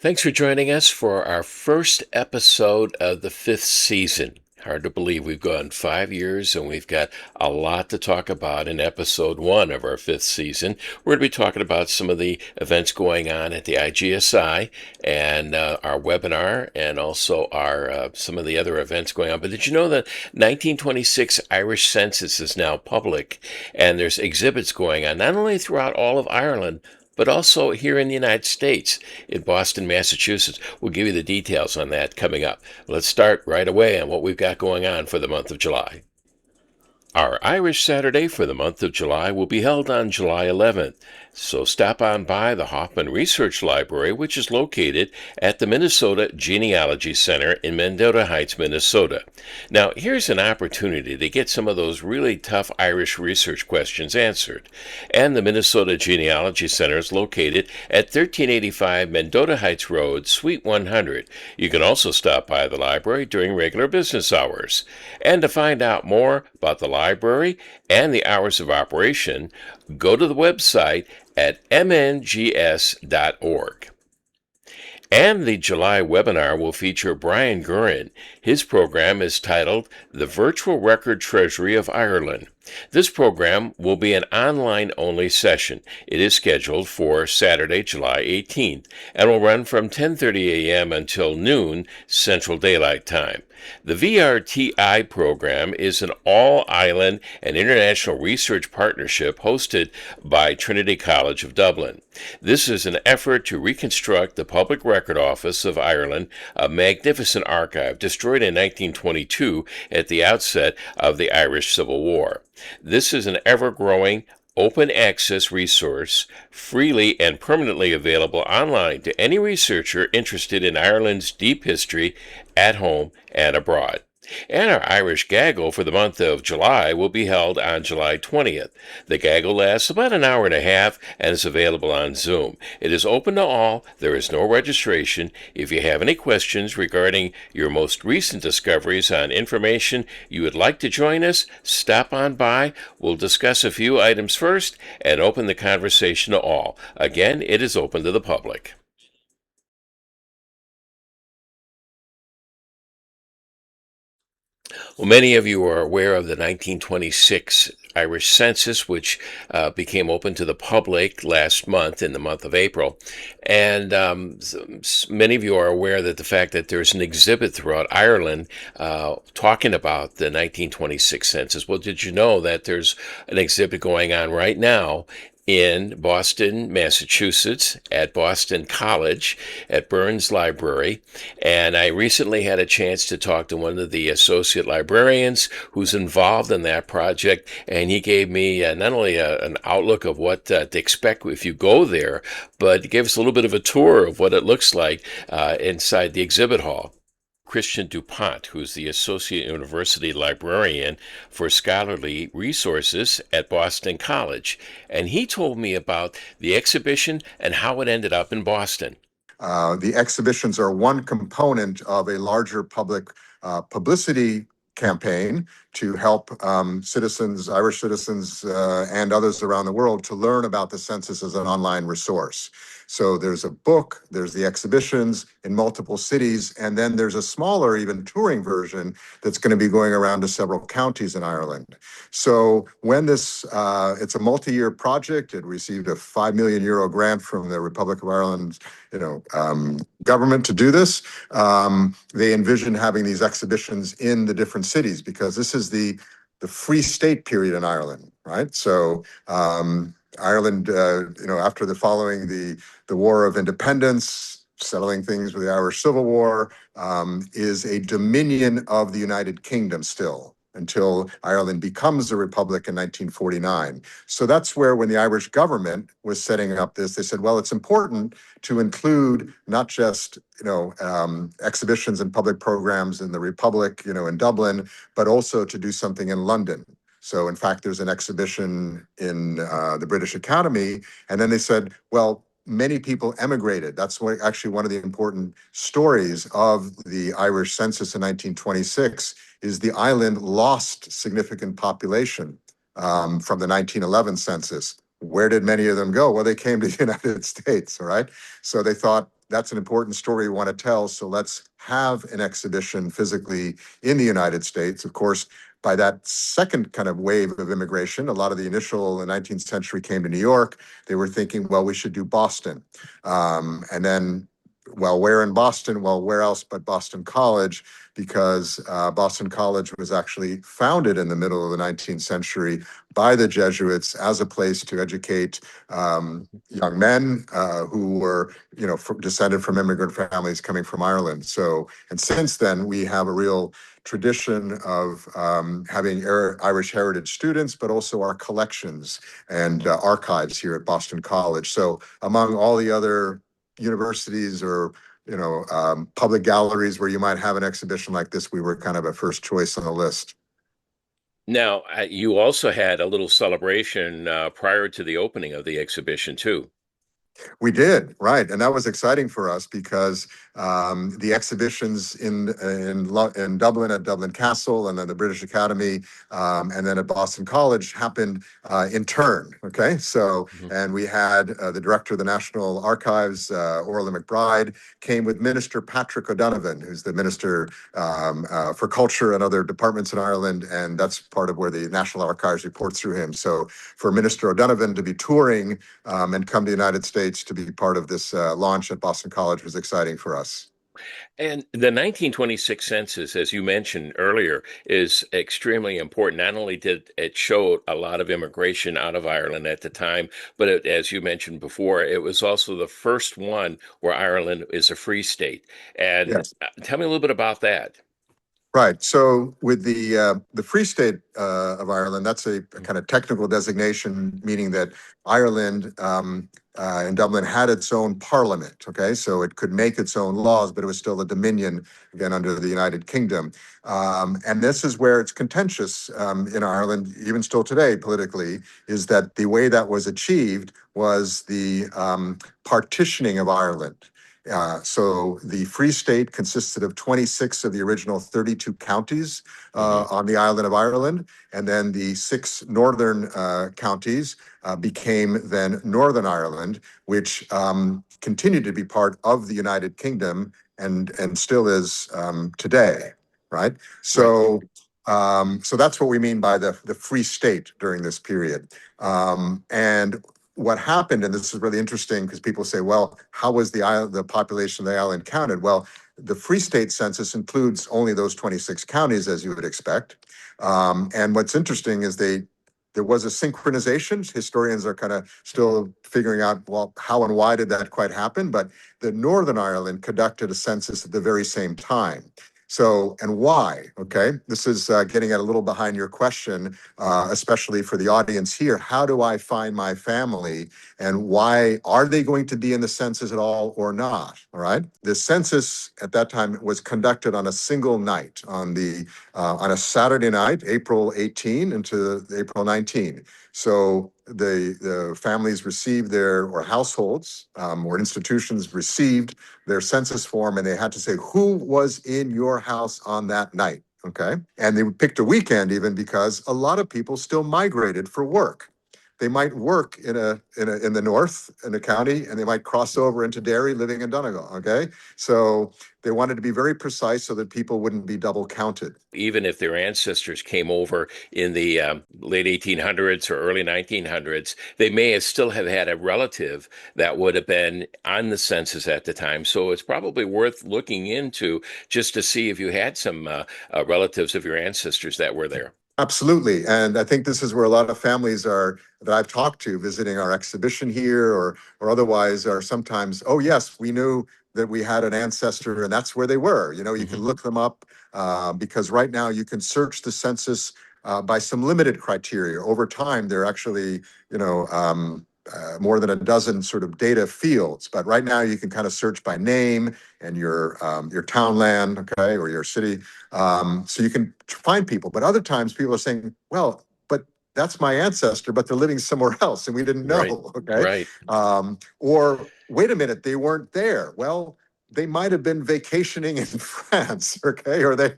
Thanks for joining us for our first episode of the fifth season. Hard to believe we've gone 5 years and we've got a lot to talk about in episode one of our fifth season. We're going to be talking about some of the events going on at the IGSI and our webinar and also our some of the other events going on. But did you know that 1926 Irish census is now public and there's exhibits going on not only throughout all of Ireland, but also here in the United States, in Boston, Massachusetts. We'll give you the details on that coming up. Let's start right away on what we've got going on for the month of July. Our Irish Saturday for the month of July will be held on July 11th, so stop on by the Hoffman Research Library, which is located at the Minnesota Genealogy Center in Mendota Heights, Minnesota. Now, here's an opportunity to get some of those really tough Irish research questions answered. And the Minnesota Genealogy Center is located at 1385 Mendota Heights Road, Suite 100. You can also stop by the library during regular business hours. And to find out more about the library and the hours of operation, go to the website at mngs.org. And the July webinar will feature Brian Gurrin. His program is titled The Virtual Record Treasury of Ireland. This program will be an online-only session. It is scheduled for Saturday, July 18th, and will run from 10:30 a.m. until noon Central Daylight Time. The VRTI program is an all-island and international research partnership hosted by Trinity College of Dublin. This is an effort to reconstruct the Public Record Office of Ireland, a magnificent archive destroyed in 1922 at the outset of the Irish Civil War. This is an ever-growing, open access resource, freely and permanently available online to any researcher interested in Ireland's deep history at home and abroad. And our Irish Gaggle for the month of July will be held on July 20th. The Gaggle lasts about an hour and a half and is available on Zoom. It is open to all. There is no registration. If you have any questions regarding your most recent discoveries on information you would like to join us, stop on by. We'll discuss a few items first and open the conversation to all. Again, it is open to the public. Well, many of you are aware of the 1926 Irish Census, which became open to the public last month, in the month of April. And many of you are aware that the fact that there's an exhibit throughout Ireland talking about the 1926 census. Well, did you know that there's an exhibit going on right now in Boston, Massachusetts, at Boston College, at Burns Library? And I recently had a chance to talk to one of the associate librarians who's involved in that project, and he gave me not only an outlook of what to expect if you go there, but he gave us a little bit of a tour of what it looks like inside the exhibit hall. Christian DuPont, who's the Associate University Librarian for Scholarly Resources at Boston College. And he told me about the exhibition and how it ended up in Boston. The exhibitions are one component of a larger public publicity campaign to help citizens, Irish citizens, and others around the world to learn about the census as an online resource. So there's a book, there's the exhibitions in multiple cities, and then there's a smaller, even touring version that's going to be going around to several counties in Ireland. So when this, it's a multi-year project. It received a €5 million grant from the Republic of Ireland, government to do this. They envision having these exhibitions in the different cities because this is the Free State period in Ireland, right? So Ireland, after following the War of Independence, settling things with the Irish Civil War, is a dominion of the United Kingdom still, until Ireland becomes a republic in 1949. So that's where, when the Irish government was setting up this, they said, well, it's important to include not just, exhibitions and public programs in the Republic, in Dublin, but also to do something in London. So in fact, there's an exhibition in the British Academy. And then they said, well, many people emigrated. That's actually one of the important stories of the Irish census in 1926, is the island lost significant population from the 1911 census. Where did many of them go? Well, they came to the United States, all right? So they thought, that's an important story we want to tell. So let's have an exhibition physically in the United States. Of course, by that second kind of wave of immigration, a lot of the initial 19th century came to New York. They were thinking, well, we should do Boston. And then, well, where in Boston? Well, where else but Boston College? Because Boston College was actually founded in the middle of the 19th century by the Jesuits as a place to educate young men who were, descended from immigrant families coming from Ireland. So, and since then, we have a real tradition of having Irish heritage students, but also our collections and archives here at Boston College. So among all the other universities or public galleries where you might have an exhibition like this, we were kind of a first choice on the list. Now, you also had a little celebration prior to the opening of the exhibition, too. We did, right, and that was exciting for us because the exhibitions in Dublin at Dublin Castle, and then the British Academy, and then at Boston College happened in turn. Okay, so and we had the director of the National Archives, Orla McBride, came with Minister Patrick O'Donovan, who's the minister for culture and other departments in Ireland, and that's part of where the National Archives reports through him. So for Minister O'Donovan to be touring and come to the United States to be part of this launch at Boston College was exciting for us. And the 1926 census, as you mentioned earlier, is extremely important. Not only did it show a lot of immigration out of Ireland at the time, but as you mentioned before, it was also the first one where Ireland is a free state. And Yes. Tell me a little bit about that. Right. So with the Free State of Ireland, that's a kind of technical designation, meaning that Ireland and Dublin had its own parliament. Okay, so it could make its own laws, but it was still a dominion, again, under the United Kingdom. And this is where it's contentious in Ireland, even still today politically, is that the way that was achieved was the partitioning of Ireland. So the Free State consisted of 26 of the original 32 counties on the island of Ireland, and then the 6 northern counties became then Northern Ireland, which continued to be part of the United Kingdom and still is today, right? So, so that's what we mean by the Free State during this period. And what happened, and this is really interesting because people say, well, how was the population of the island counted? Well, the Free State census includes only those 26 counties, as you would expect. And what's interesting is there was a synchronization. Historians are kind of still figuring out, well, how and why did that quite happen? But the Northern Ireland conducted a census at the very same time. So, and why? Okay, this is getting at a little behind your question, especially for the audience here. How do I find my family, and why are they going to be in the census at all or not? All right. The census at that time was conducted on a single night, on a Saturday night, April 18 into April 19. So the families received or households or institutions received their census form, and they had to say who was in your house on that night. Okay, and they picked a weekend even because a lot of people still migrated for work. They might work in the north in a county, and they might cross over into Derry, living in Donegal. Okay, so they wanted to be very precise so that people wouldn't be double counted. Even if their ancestors came over in the late 1800s or early 1900s, they may have still have had a relative that would have been on the census at the time. So it's probably worth looking into just to see if you had some relatives of your ancestors that were there. Absolutely. And I think this is where a lot of families are that I've talked to visiting our exhibition here or otherwise are sometimes, oh, yes, we knew that we had an ancestor and that's where they were. You can look them up because right now you can search the census by some limited criteria. Over time, they're actually, more than a dozen sort of data fields. But right now you can kind of search by name and your townland, okay, or your city. So you can find people. But other times people are saying, well, but that's my ancestor, but they're living somewhere else and we didn't know, Right. okay? Right. Or wait a minute, they weren't there. Well, they might have been vacationing in France, okay, or they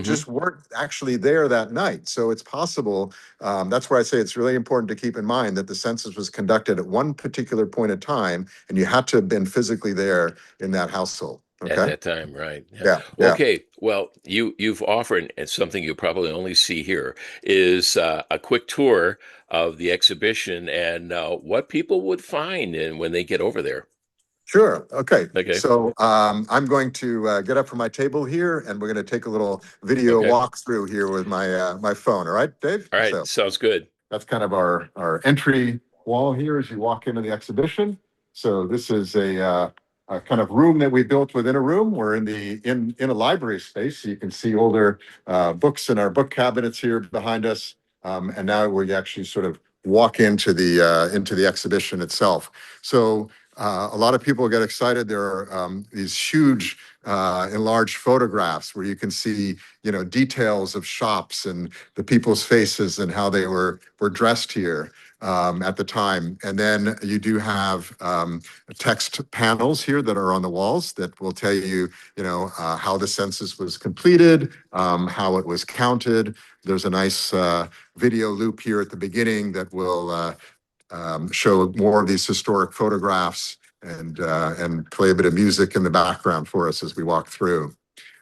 just weren't actually there that night. So it's possible. That's why I say it's really important to keep in mind that the census was conducted at one particular point in time, and you had to have been physically there in that household. At Okay. that time, right? Yeah. Yeah. Yeah. Okay. Well, you've offered, and something you probably only see here is a quick tour of the exhibition and what people would find and when they get over there. Sure. Okay. Okay. So I'm going to get up from my table here, and we're going to take a little video Okay. walkthrough here with my phone. All right, Dave? All right. So Sounds good. that's kind of our entry wall here as you walk into the exhibition. So this is a kind of room that we built within a room. We're in a library space, so you can see older books in our book cabinets here behind us. And now we actually sort of walk into the exhibition itself. So a lot of people get excited. There are these huge enlarged photographs where you can see, details of shops and the people's faces and how they were dressed here at the time. And then you do have text panels here that are on the walls that will tell you, how the census was completed, how it was counted. There's a nice video loop here at the beginning that will show more of these historic photographs and play a bit of music in the background for us as we walk through.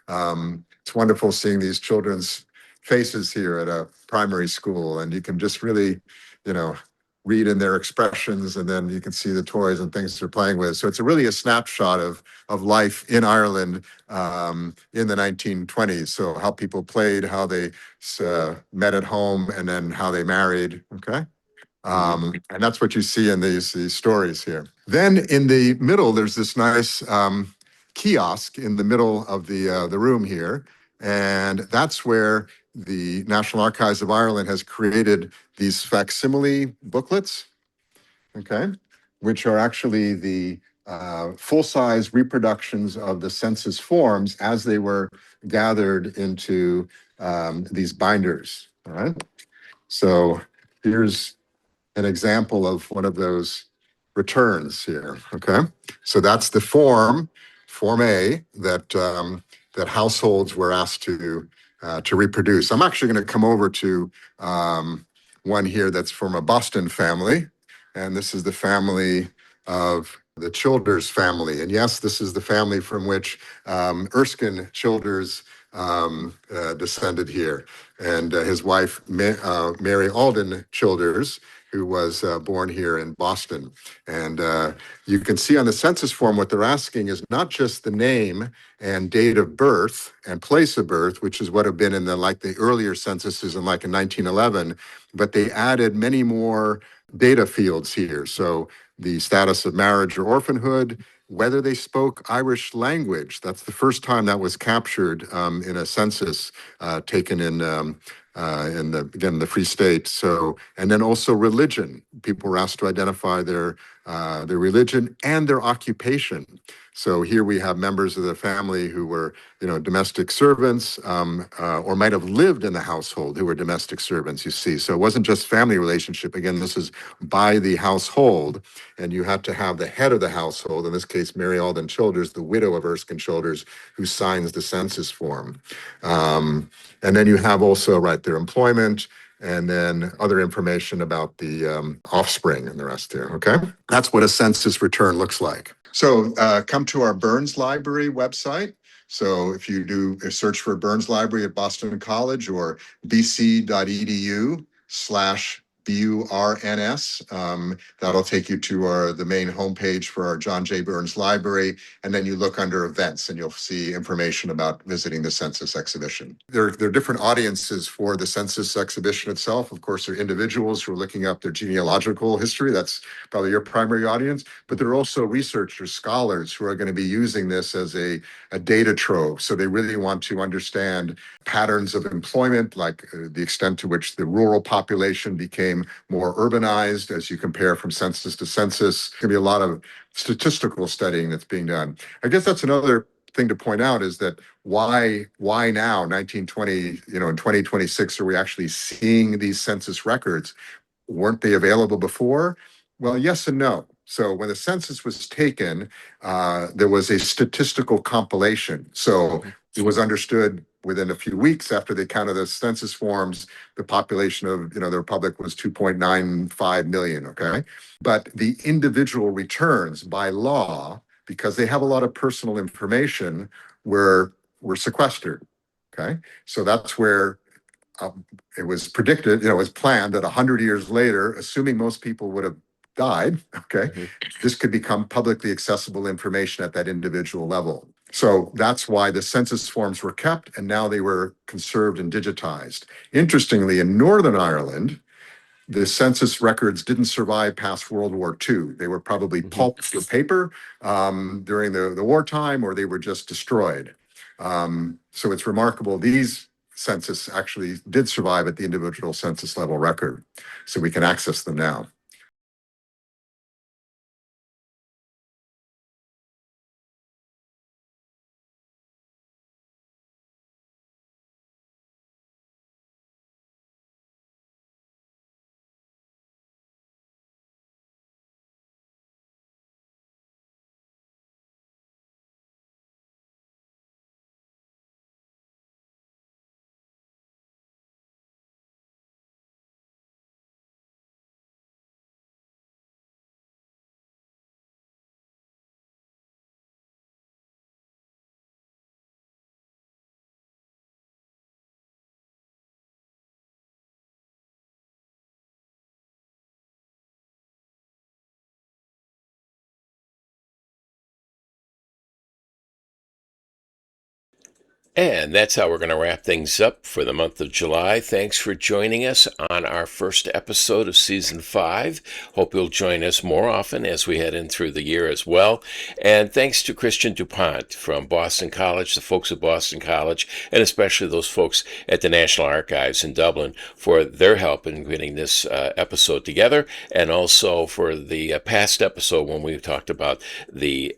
It's wonderful seeing these children's faces here at a primary school, and you can just really, read in their expressions, and then you can see the toys and things they're playing with. So it's really a snapshot of life in Ireland in the 1920s. So how people played, how they met at home, and then how they married. Okay. And that's what you see in these stories here. Then in the middle, there's this nice kiosk in the middle of the room here, and that's where the National Archives of Ireland has created these facsimile booklets, okay, which are actually the full-size reproductions of the census forms as they were gathered into these binders. All right. So here's an example of one of those returns here. Okay, so that's the Form A, that households were asked to reproduce. I'm actually going to come over to one here that's from a Boston family, and this is the family of the Childers family. And yes, this is the family from which Erskine Childers descended here, and his wife Mary Alden Childers, who was born here in Boston. And you can see on the census form what they're asking is not just the name and date of birth and place of birth, which is what have been in the earlier censuses in 1911, but they added many more data fields here. So the status of marriage or orphanhood, whether they spoke Irish language. That's the first time that was captured in a census taken in the Free State. So, and then also religion. People were asked to identify their religion and their occupation. So here we have members of the family who were, domestic servants, or might have lived in the household who were domestic servants, you see. So it wasn't just family relationship. Again, this is by the household, and you had to have the head of the household, in this case, Mary Alden Childers, the widow of Erskine Childers, who signs the census form. And then you have also, their employment, and then other information about the offspring and the rest here, okay? That's what a census return looks like. So come to our Burns Library website. So if you do a search for Burns Library at Boston College or bc.edu/BURNS, that'll take you to the main homepage for our John J. Burns Library. And then you look under events and you'll see information about visiting the census exhibition. There are different audiences for the census exhibition itself. Of course, there are individuals who are looking up their genealogical history. That's probably your primary audience. But there are also researchers, scholars who are going to be using this as a data trove. So they really want to understand patterns of employment, like the extent to which the rural population became more urbanized as you compare from census to census. There's going to be a lot of statistical studying that's being done. I guess that's another thing to point out, is that why now, 1920, in 2026, are we actually seeing these census records? Weren't they available before? Well, yes and no. So when the census was taken, there was a statistical compilation. So it was understood within a few weeks after they counted the census forms, the population of the republic was 2.95 million. Okay, but the individual returns by law, because they have a lot of personal information, were sequestered. Okay, so that's where it was predicted, it was planned that 100 years later, assuming most people would have died, okay, this could become publicly accessible information at that individual level. So that's why the census forms were kept, and now they were conserved and digitized. Interestingly, in Northern Ireland, the census records didn't survive past World War II. They were probably pulped for paper during the wartime, or they were just destroyed. So it's remarkable. These census actually did survive at the individual census level record, so we can access them now. And that's how we're going to wrap things up for the month of July. Thanks for joining us on our first episode of Season 5. Hope you'll join us more often as we head in through the year as well. And thanks to Christian DuPont from Boston College, the folks at Boston College, and especially those folks at the National Archives in Dublin for their help in getting this episode together, and also for the past episode when we talked about the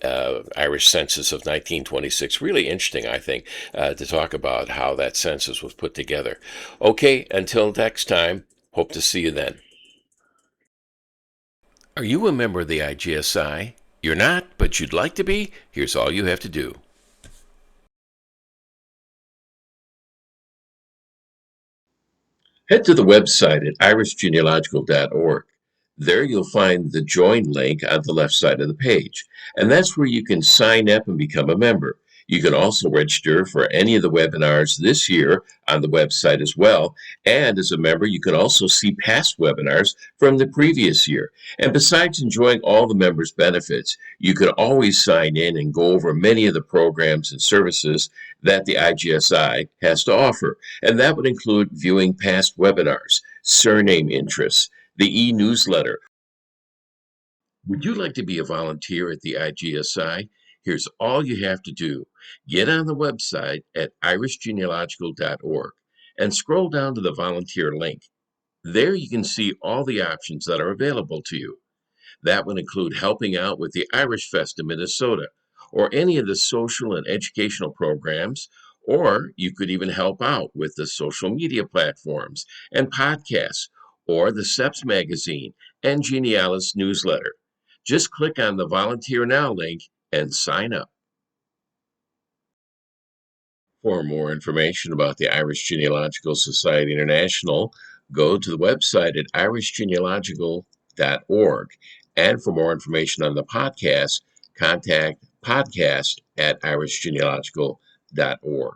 Irish Census of 1926. Really interesting, I think, to talk about how that census was put together. Okay, until next time, hope to see you then. Are you a member of the IGSI? You're not, but you'd like to be? Here's all you have to do. Head to the website at irishgenealogical.org. There you'll find the join link on the left side of the page, and that's where you can sign up and become a member. You can also register for any of the webinars this year on the website as well, and as a member you can also see past webinars from the previous year. And besides enjoying all the members' benefits, you can always sign in and go over many of the programs and services that the IGSI has to offer, and that would include viewing past webinars, surname interests, the e-newsletter. Would you like to be a volunteer at the IGSI? Here's all you have to do. Get on the website at irishgenealogical.org and scroll down to the volunteer link. There you can see all the options that are available to you. That would include helping out with the Irish Fest in Minnesota, or any of the social and educational programs, or you could even help out with the social media platforms and podcasts, or the SEPS magazine and Genealogist newsletter. Just click on the Volunteer Now link and sign up. For more information about the Irish Genealogical Society International, go to the website at irishgenealogical.org. And for more information on the podcast, contact podcast@irishgenealogical.org.